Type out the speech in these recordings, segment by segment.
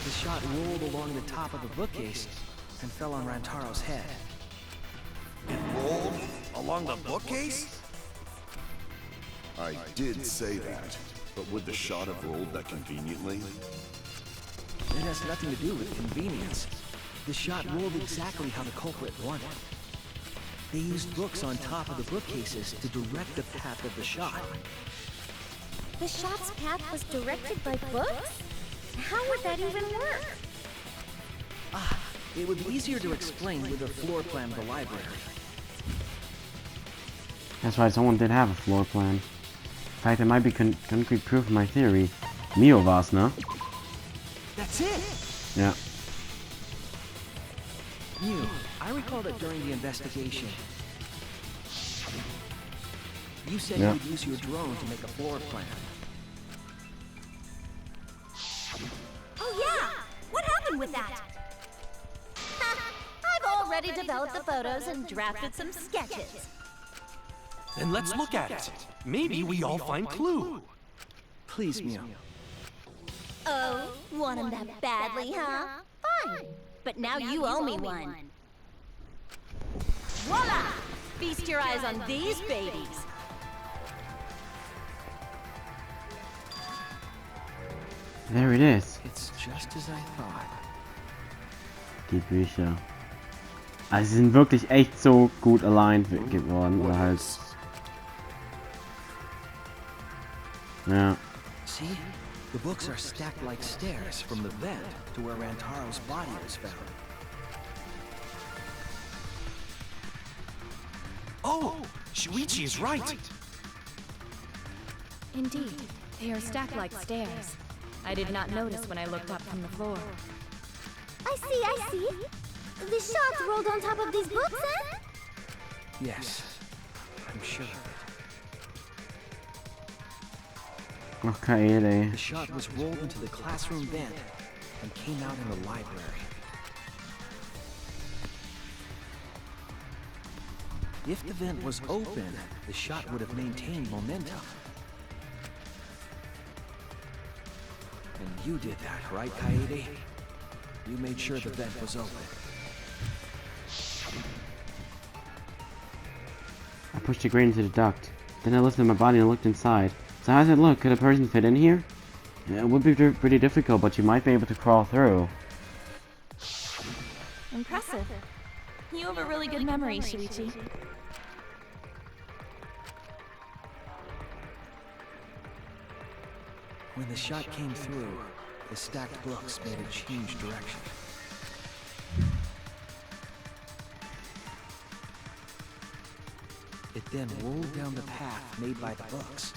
The shot rolled along the top of the bookcase and fell on Rantaro's head. It rolled along the bookcase? I did say that, but would the shot have rolled that conveniently? It has nothing to do with convenience. The shot rolled exactly how the culprit wanted. They used books on top of the bookcases to direct the path of the shot. The shot's path was directed by books? How would that even work? It would be easier to explain with a floor plan of the library. That's right, someone did have a floor plan. In fact, it might be concrete proof of my theory. Mio war's, ne? That's it! Yeah. Mew, I recall that during the investigation, you said you would use your drone to make a floor plan. Oh yeah! What happened with that? I've already developed the photos and drafted some sketches. Then let's look at it. Maybe we all find clue. Please, Mew. Oh, want him that badly, huh? Fine. But now you owe me one. Voila! Feast your eyes on these babies. There it is. It's just as I thought. Die Bücher. Also sie sind wirklich echt so gut aligned geworden, oder halt. Ja. See? The books are stacked like stairs from the vent to where Rantaro's body was found. Oh! Shuichi is right! Indeed, they are stacked like stairs. I did not notice when I looked up from the floor. I see. The shots rolled on top of these books, eh? Yes, I'm sure of it. Ach, Kaede. The shot was rolled into the classroom vent and came out in the library. If the vent was open, the shot would have maintained momentum. And you did that, right, Kaede? You made sure the vent was open. I pushed a grate into the duct. Then I lifted my body and looked inside. So how does it look? Could a person fit in here? Yeah, it would be pretty difficult, but you might be able to crawl through. Impressive. You have a really good memory, Shuichi. When the shot came through, the stacked books made it change direction. It then rolled down the path made by the books.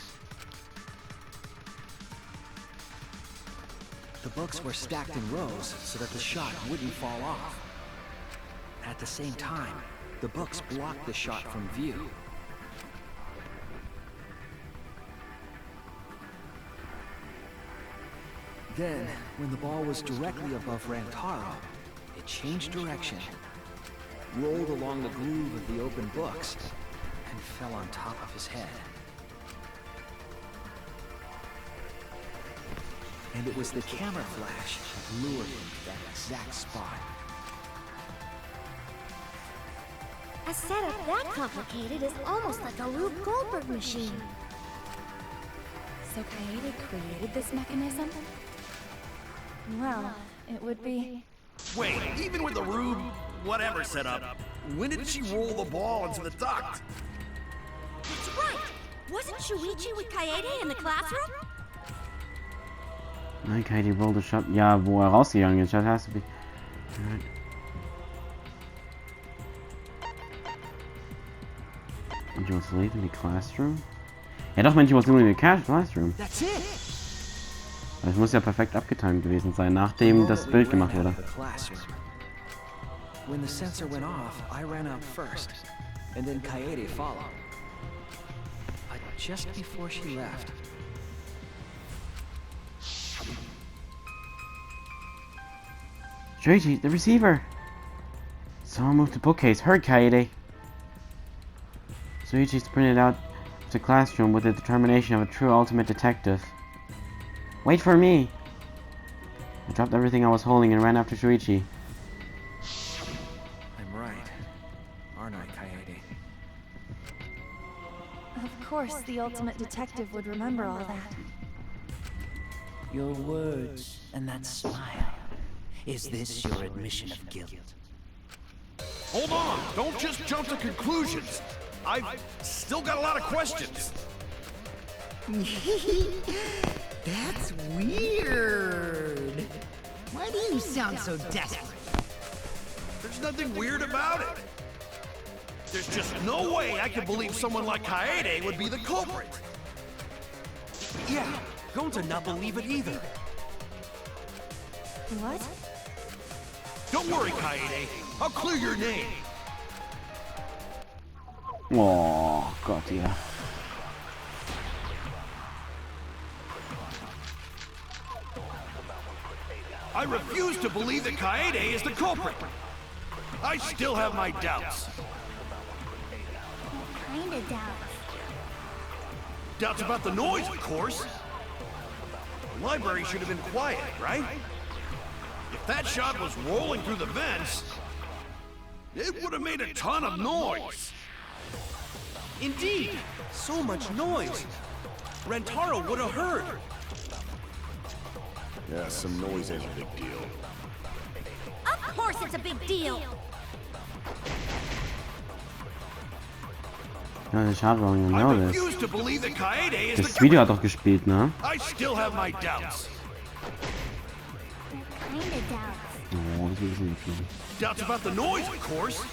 The books were stacked in rows so that the shot wouldn't fall off. At the same time, the books blocked the shot from view. Then, when the ball was directly above Rantaro, it changed direction, rolled along the groove of the open books, and fell on top of his head. And it was the camera flash that lured him to that exact spot. A setup that complicated is almost like a Rube Goldberg machine. So Kaede created this mechanism? Well, it would be... Wait, even with the Rube, whatever setup, when did she roll the ball into the duct? That's right! Wasn't Shuichi with Kaede in the classroom? Nein, Kaede rolled the shot. Ja, wo rausgegangen ist. Das has to be... And she was leaving the classroom? Ja doch, Mensch, she was leaving the classroom. That's it! Das muss ja perfekt abgetimt gewesen sein, nachdem das Bild gemacht wurde. When the sensor went off, I ran out first, and then Kaede followed. Just before she left. Shuichi, the receiver! Someone moved the bookcase. Hurry, Kaede! Shuichi sprinted out of the classroom with the determination of a true ultimate detective. Wait for me! I dropped everything I was holding and ran after Shuichi. I'm right, aren't I, Kaede? Of course, the ultimate detective would remember all that. Your words and that smile. Is this your admission of guilt? Hold on! Don't just jump to conclusions! I've still got a lot of questions! That's weird. Why do you sound so desperate? There's nothing weird about it. There's just no way I can believe someone like Kaede would be the culprit. Yeah, going to not believe it either. What? Don't worry, Kaede. I'll clear your name. Oh Gott, ja. I refuse to believe that Kaede is the culprit. I still have my doubts. Kinda doubts. Doubts about the noise, of course. The library should have been quiet, right? If that shot was rolling through the vents, it would have made a ton of noise. Indeed, so much noise. Rentaro would have heard. Yeah, some noise ain't a big deal. Of course it's a big deal. Ja, der Schadrolling, I genau das. refuse to believe that Kaede is Das the Video culprit. hat doch gespielt, ne? I still have my doubts. Kinda doubts. Oh, das will ich nicht tun. Doubts about the noise, of course.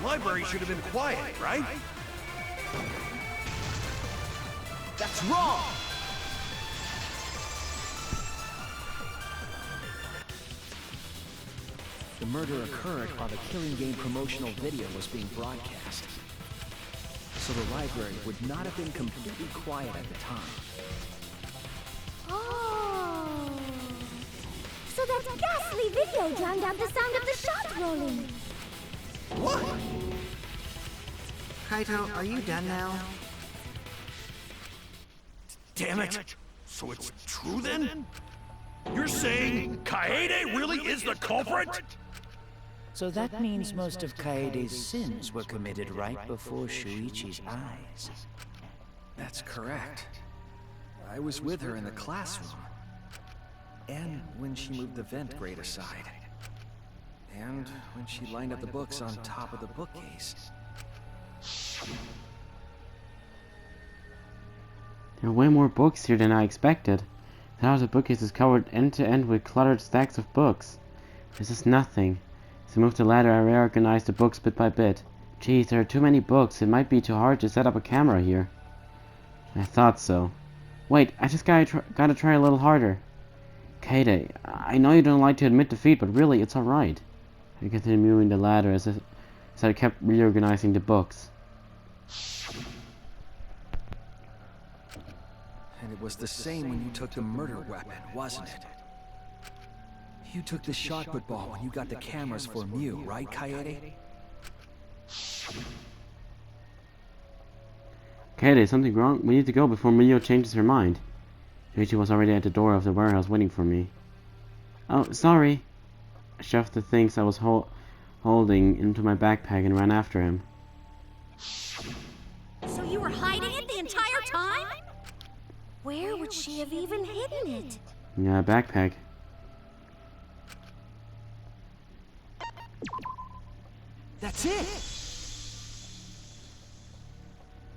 The library should have been quiet, right? That's wrong! The murder occurred while the Killing Game promotional video was being broadcast. So the library would not have been completely quiet at the time. Oh. So that ghastly video drowned out the sound of the shot rolling. What? Kaito, are you done now? Damn it! So it's true then? You're saying Kaede really is the culprit? So that means most of Kaede's sins were committed right before Shuichi's eyes. That's correct. I was with her in the classroom. And when she moved the vent grate aside. And when she lined up the books on top of the bookcase. There are way more books here than I expected. The house of bookcase is covered end to end with cluttered stacks of books. This is nothing. As I moved the ladder, I reorganized the books bit by bit. Geez, there are too many books. It might be too hard to set up a camera here. I thought so. Wait, I just gotta try a little harder. Kaede, I know you don't like to admit defeat, but really, it's alright. I continued moving the ladder as I kept reorganizing the books. And it was the same when you took the murder weapon, wasn't it? You took the shot put ball when you got the cameras for Mew, right, Kaede? Kaede, is something wrong? We need to go before Mio changes her mind. Shuichi was already at the door of the warehouse waiting for me. Oh, sorry. I shoved the things I was holding into my backpack and ran after him. So you were hiding it the entire time? Where would she have even hidden it? Yeah, backpack. That's it!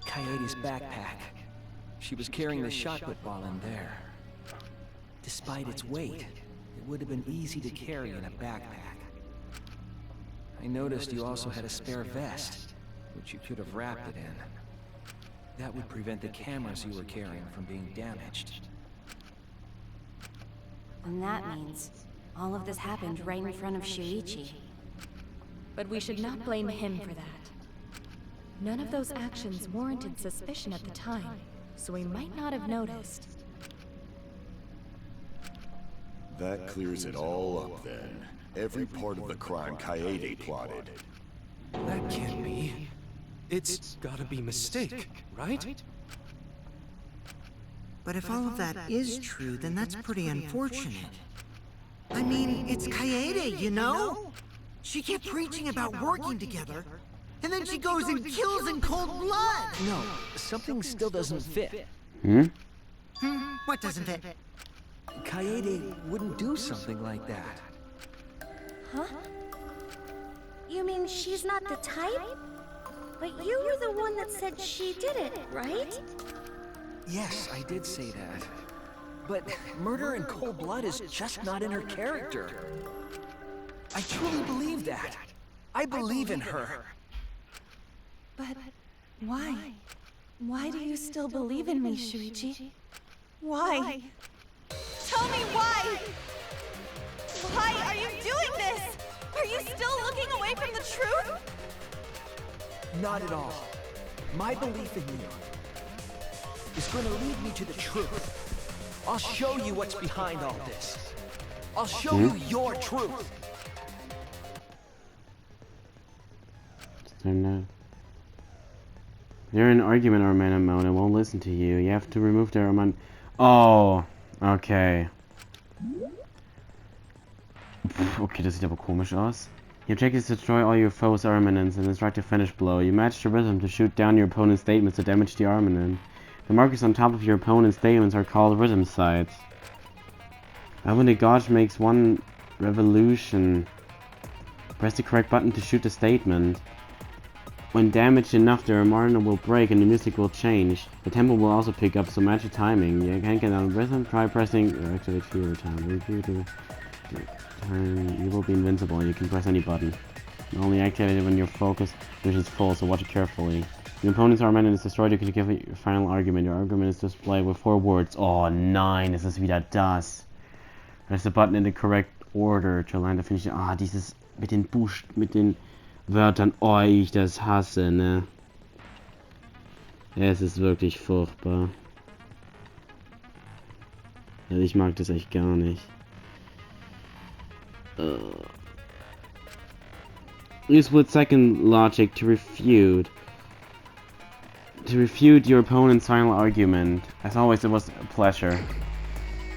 Kaede's backpack. She was carrying the shot put ball in there. Despite its weight, it would have been easy to carry in a backpack. I noticed you also had a spare vest, which you could have wrapped it in. That would prevent the cameras you were carrying from being damaged. And that means all of this happened right in front of Shuichi. But we should not blame him for that. None of those actions warranted suspicion at the time, so we might not have noticed. That clears it all up then. Every part of the crime Kaede plotted. That can't be. It's gotta be a mistake, right? But if all of that is true, then that's pretty unfortunate. I mean, it's Kaede, you know? She kept preaching about working together, and then she goes and kills in cold blood! No, something still doesn't fit. What doesn't fit? Kaede wouldn't do something like that. Huh? You mean she's not the type? But you were the one that said she did it, right? Yes, I did say that. But murder in cold blood is just not in her character. I truly believe that. I believe in her. But why? Why do you still believe in me, Shuichi? Why? Tell me why! Why are you doing this? Are you still looking away from the truth? Not at all. My belief in you is going to lead me to the truth. I'll show you what's behind all this. I'll show you your truth. They're in an argument, Armand mode and won't listen to you. You have to remove their Armand. Oh, okay. Okay, das sieht aber komisch aus. Your objective is to destroy all your foes' armaments and instruct a finish blow. You match the rhythm to shoot down your opponent's statements to damage the armament. The markers on top of your opponent's statements are called rhythm sites. When the gauge makes one revolution, press the correct button to shoot the statement. When damaged enough, the armament will break and the music will change. The tempo will also pick up, so match the timing. You can't get on rhythm, try pressing or activate fewer time. Review the turn. You will be invincible. You can press any button. Only activate it when your focus vision is full, so watch it carefully. Your opponent's armament is destroyed. You can give it your final argument. Your argument is displayed with 4 words. Oh nein, es ist wieder das. Press the button in the correct order to land the finish. Ah, dieses mit den Wörtern. Oh, ich das hasse, ne? Es ist wirklich furchtbar. Also ich mag das echt gar nicht. Use split-second logic to refute. Your opponent's final argument. As always, it was a pleasure.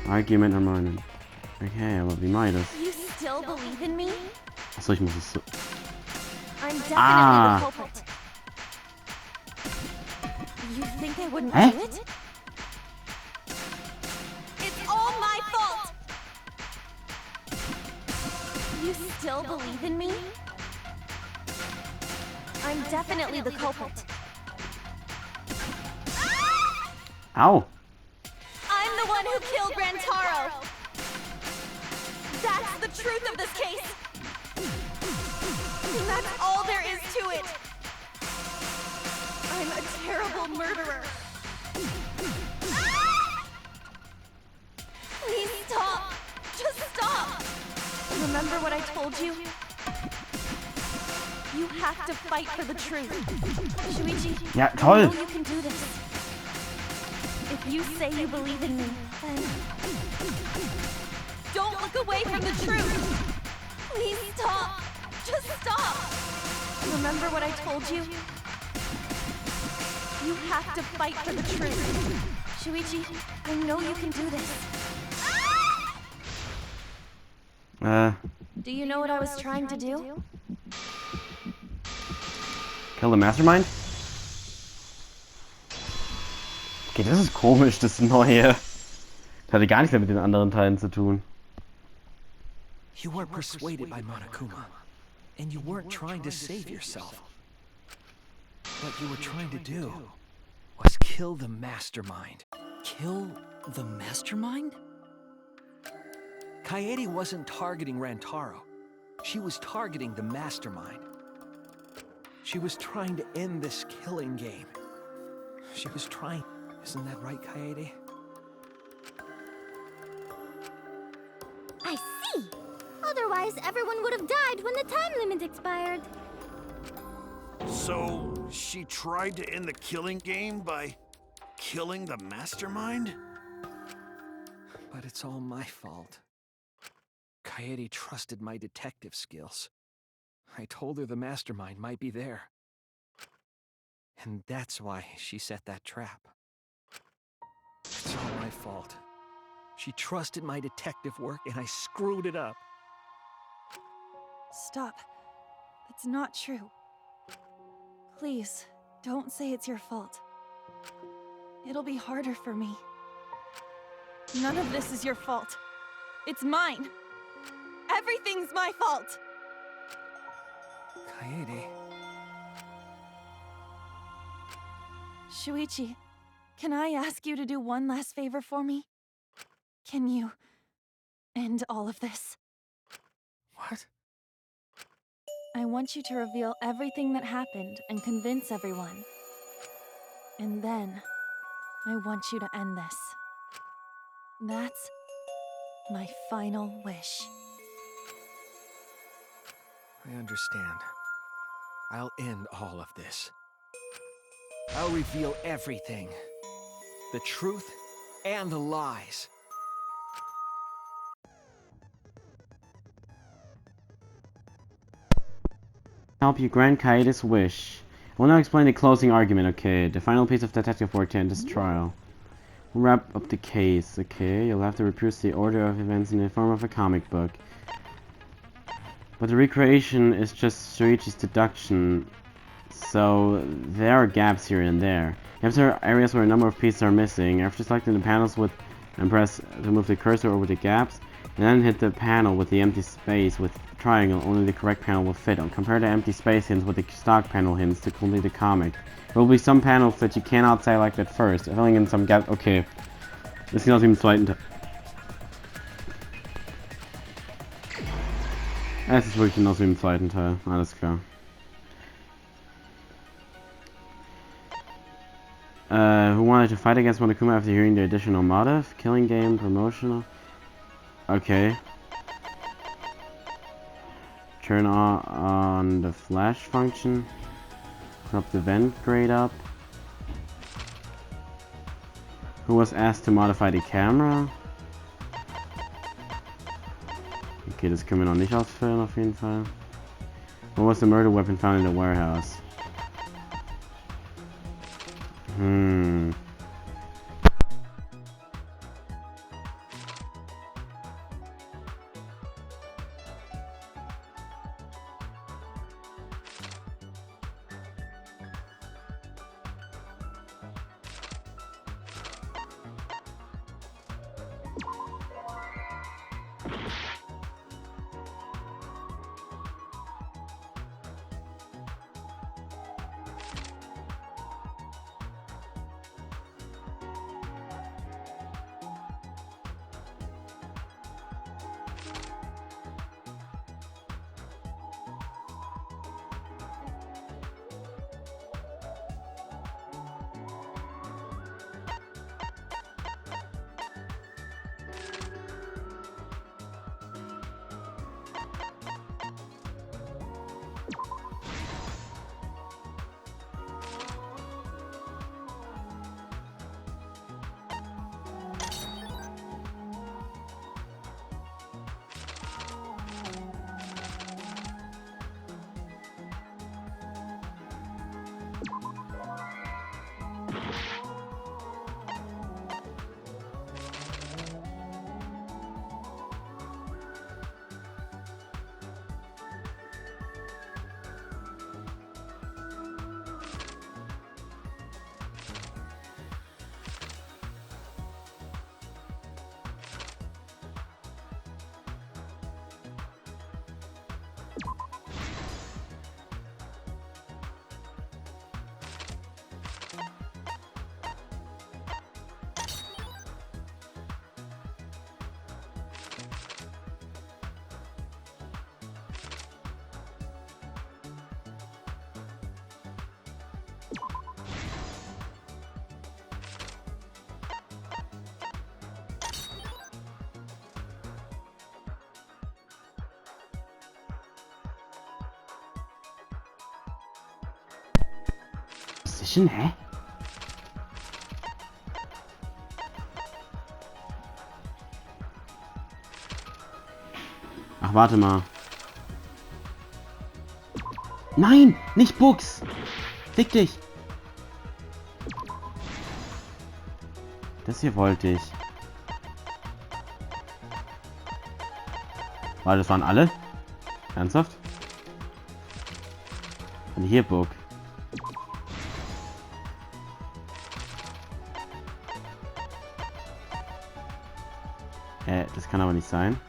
Argument or moment. Okay, aber wie mache ich das? You still believe in me? Achso, ich muss es so... I'm definitely the culprit. You think I wouldn't do it? It's all my fault! You still believe in me? I'm definitely the culprit. Ow! I'm the one who killed Rantaro! That's the truth of this case! And that's all there is to it! I'm a terrible murderer! Please stop! Just stop! Remember what I told you? You have to fight for the truth. Shuichi, Ja, I toll! know you can do this. If you say you believe in me, then don't look away from the truth. Please stop. Just stop. Remember what I told you? You have to fight for the truth. Shuichi, I know you can do this. Do you know what I was trying to do? Kill the Mastermind? Okay, das ist komisch, das Neue. Das hatte gar nichts mehr mit den anderen Teilen zu tun. You weren't persuaded by Monokuma, and you weren't trying to save yourself. What you were trying to do was kill the Mastermind. Kill the Mastermind? Kaede wasn't targeting Rantaro. She was targeting the Mastermind. She was trying to end this killing game. She was trying... Isn't that right, Kaede? I see! Otherwise, everyone would have died when the time limit expired. So, she tried to end the killing game by killing the mastermind? But it's all my fault. Kaede trusted my detective skills. I told her the Mastermind might be there. And that's why she set that trap. It's all my my fault. She trusted my detective work and I screwed it up. Stop. It's not true. Please, don't say it's your fault. It'll be harder for me. None of this is your fault. It's mine. Everything's my fault. Kaede. Shuichi, can I ask you to do one last favor for me? Can you end all of this? What? I want you to reveal everything that happened and convince everyone. And then, I want you to end this. That's my final wish. I understand. I'll end all of this. I'll reveal everything. The truth and the lies. Help you grant Kaede's wish. I will now explain the closing argument, okay? The final piece of detective work to end this trial. We'll wrap up the case, okay? You'll have to reproduce the order of events in the form of a comic book. But the recreation is just Shuichi's deduction, so there are gaps here and there. You have certain areas where a number of pieces are missing. After selecting the panels and press to move the cursor over the gaps, and then hit the panel with the empty space with triangle, only the correct panel will fit. Compare the empty space hints with the stock panel hints to complete the comic. There will be some panels that you cannot select at first, filling in some gaps. Okay, das ist aus dem zweiten Teil. Es ist wirklich aus dem zweiten Teil, alles klar. Who wanted to fight against Monokuma after hearing the additional motive? Killing game, promotional. Okay. Turn on the flash function. Up the vent grade up. Who was asked to modify the camera? Okay, das können wir noch nicht ausfüllen auf jeden Fall. What was the murder weapon found in the warehouse? Hä? Ach, warte mal. Nein, nicht Books. Fick dich. Das hier wollte ich. Weil das waren alle? Ernsthaft? Und hier Book. Das kann aber nicht sein.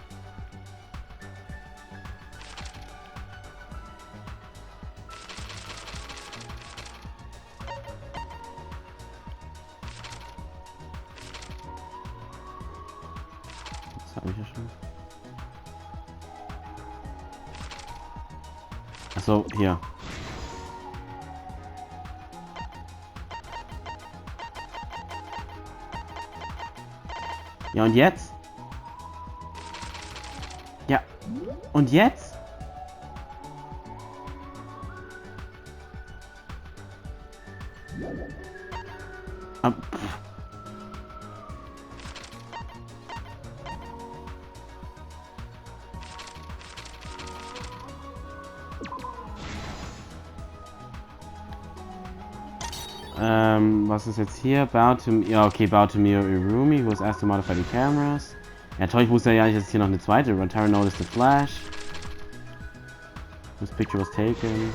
Das habe ich ja schon. Achso, hier. Ja, und jetzt? Ja. Und jetzt? Was ist jetzt hier? Ja, okay, bow to me or Irumi, who was asked to modify the cameras. Ja, toll, ich wusste ja nicht, dass es hier noch eine zweite. Tara noticed the flash. Whose picture was taken.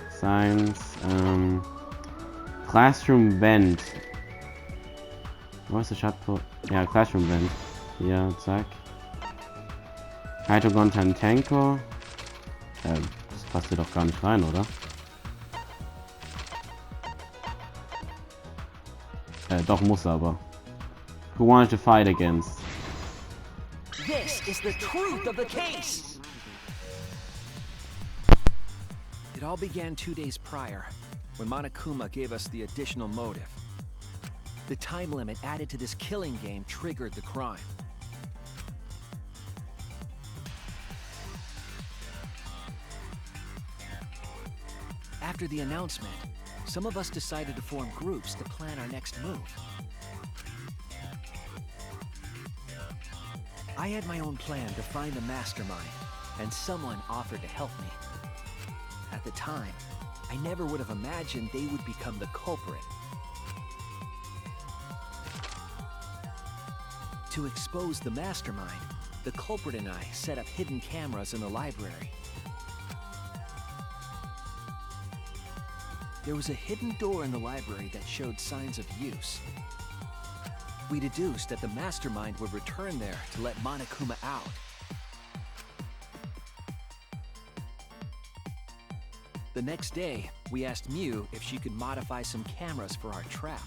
Signs. Classroom vent. Wo ist der Shotput? Ja, Classroom vent. Hier, zack. Kaito Gontan Tenko. Das passt hier doch gar nicht rein, oder? Doch, muss aber. Who wanted to fight against? This is the truth of the case! It all began 2 days prior, when Monokuma gave us the additional motive. The time limit added to this killing game triggered the crime. After the announcement, some of us decided to form groups to plan our next move. I had my own plan to find the mastermind, and someone offered to help me. At the time, I never would have imagined they would become the culprit. To expose the mastermind, the culprit and I set up hidden cameras in the library. There was a hidden door in the library that showed signs of use. We deduced that the mastermind would return there to let Monokuma out. The next day, we asked Mew if she could modify some cameras for our trap.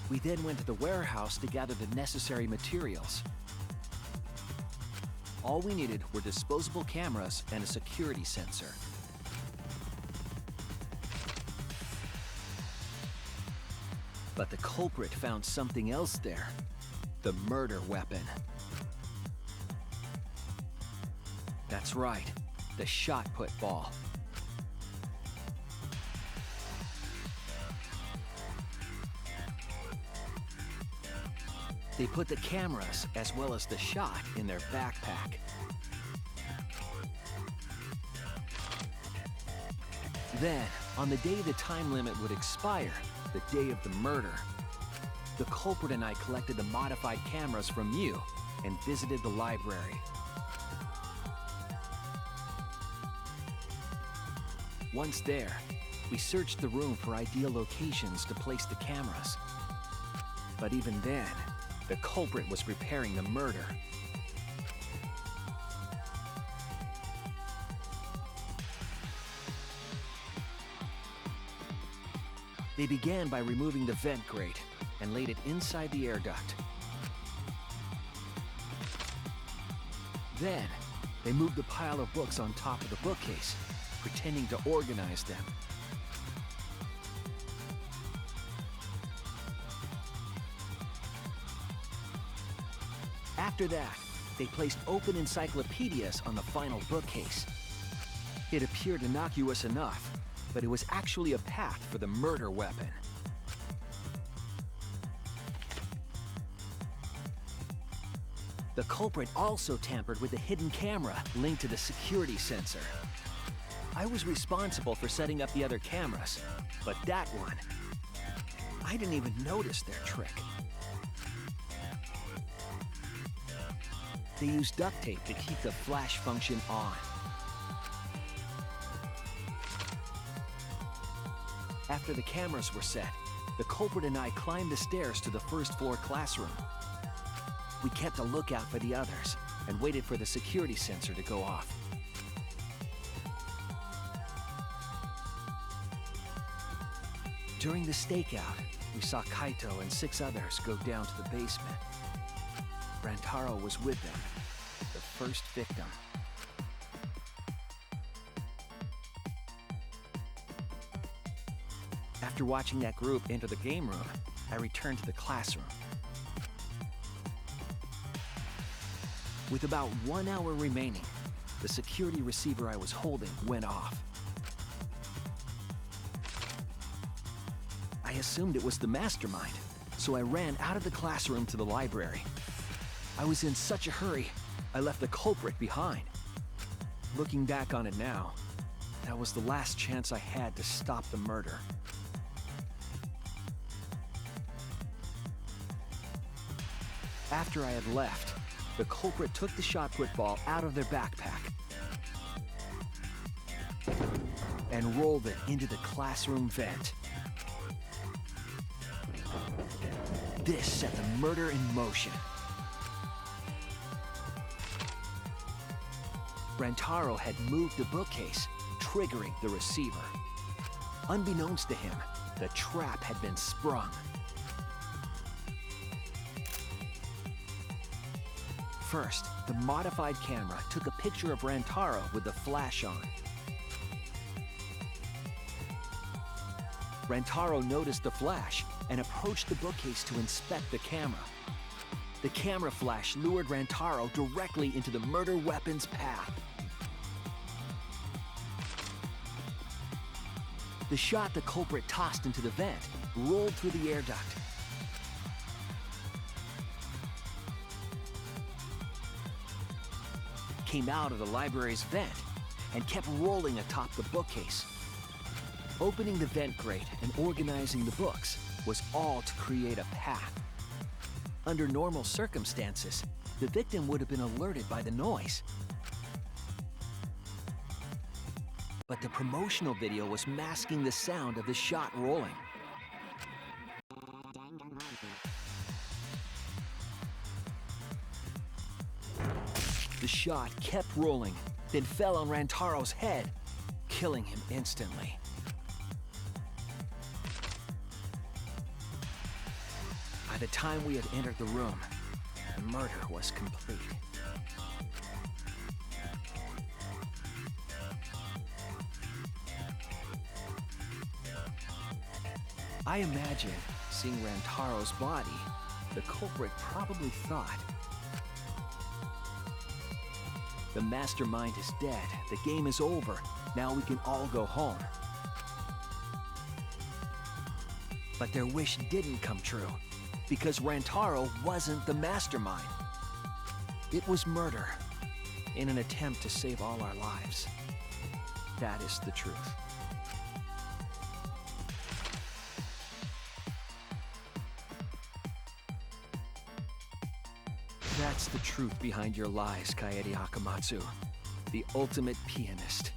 We then went to the warehouse to gather the necessary materials. All we needed were disposable cameras and a security sensor. But the culprit found something else there. The murder weapon. That's right, the shot put ball. They put the cameras as well as the shot in their backpack. Then, on the day the time limit would expire, the day of the murder, the culprit and I collected the modified cameras from you and visited the library. Once there, we searched the room for ideal locations to place the cameras. But even then, the culprit was preparing the murder. They began by removing the vent grate and laid it inside the air duct. Then, they moved the pile of books on top of the bookcase, pretending to organize them. After that, they placed open encyclopedias on the final bookcase. It appeared innocuous enough, but it was actually a path for the murder weapon. The culprit also tampered with the hidden camera linked to the security sensor. I was responsible for setting up the other cameras, but that one, I didn't even notice their trick. They used duct tape to keep the flash function on. After the cameras were set, the culprit and I climbed the stairs to the first floor classroom. We kept a lookout for the others and waited for the security sensor to go off. During the stakeout, we saw Kaito and 6 others go down to the basement. Rantaro was with them, the first victim. After watching that group enter the game room, I returned to the classroom. With about 1 hour remaining, the security receiver I was holding went off. I assumed it was the mastermind, so I ran out of the classroom to the library. I was in such a hurry, I left the culprit behind. Looking back on it now, that was the last chance I had to stop the murder. After I had left, the culprit took the shot put ball out of their backpack and rolled it into the classroom vent. This set the murder in motion. Rantaro had moved the bookcase, triggering the receiver. Unbeknownst to him, the trap had been sprung. First, the modified camera took a picture of Rantaro with the flash on. Rantaro noticed the flash and approached the bookcase to inspect the camera. The camera flash lured Rantaro directly into the murder weapon's path. The shot the culprit tossed into the vent rolled through the air duct. Came out of the library's vent and kept rolling atop the bookcase. Opening the vent grate and organizing the books was all to create a path. Under normal circumstances, the victim would have been alerted by the noise. But the promotional video was masking the sound of the shot rolling. The shot kept rolling, then fell on Rantaro's head, killing him instantly. By the time we had entered the room, the murder was complete. I imagine, seeing Rantaro's body, the culprit probably thought, "The mastermind is dead, the game is over, now we can all go home." But their wish didn't come true, because Rantaro wasn't the mastermind. It was murder, in an attempt to save all our lives. That is the truth. That's the truth behind your lies, Kaede Akamatsu, the ultimate pianist.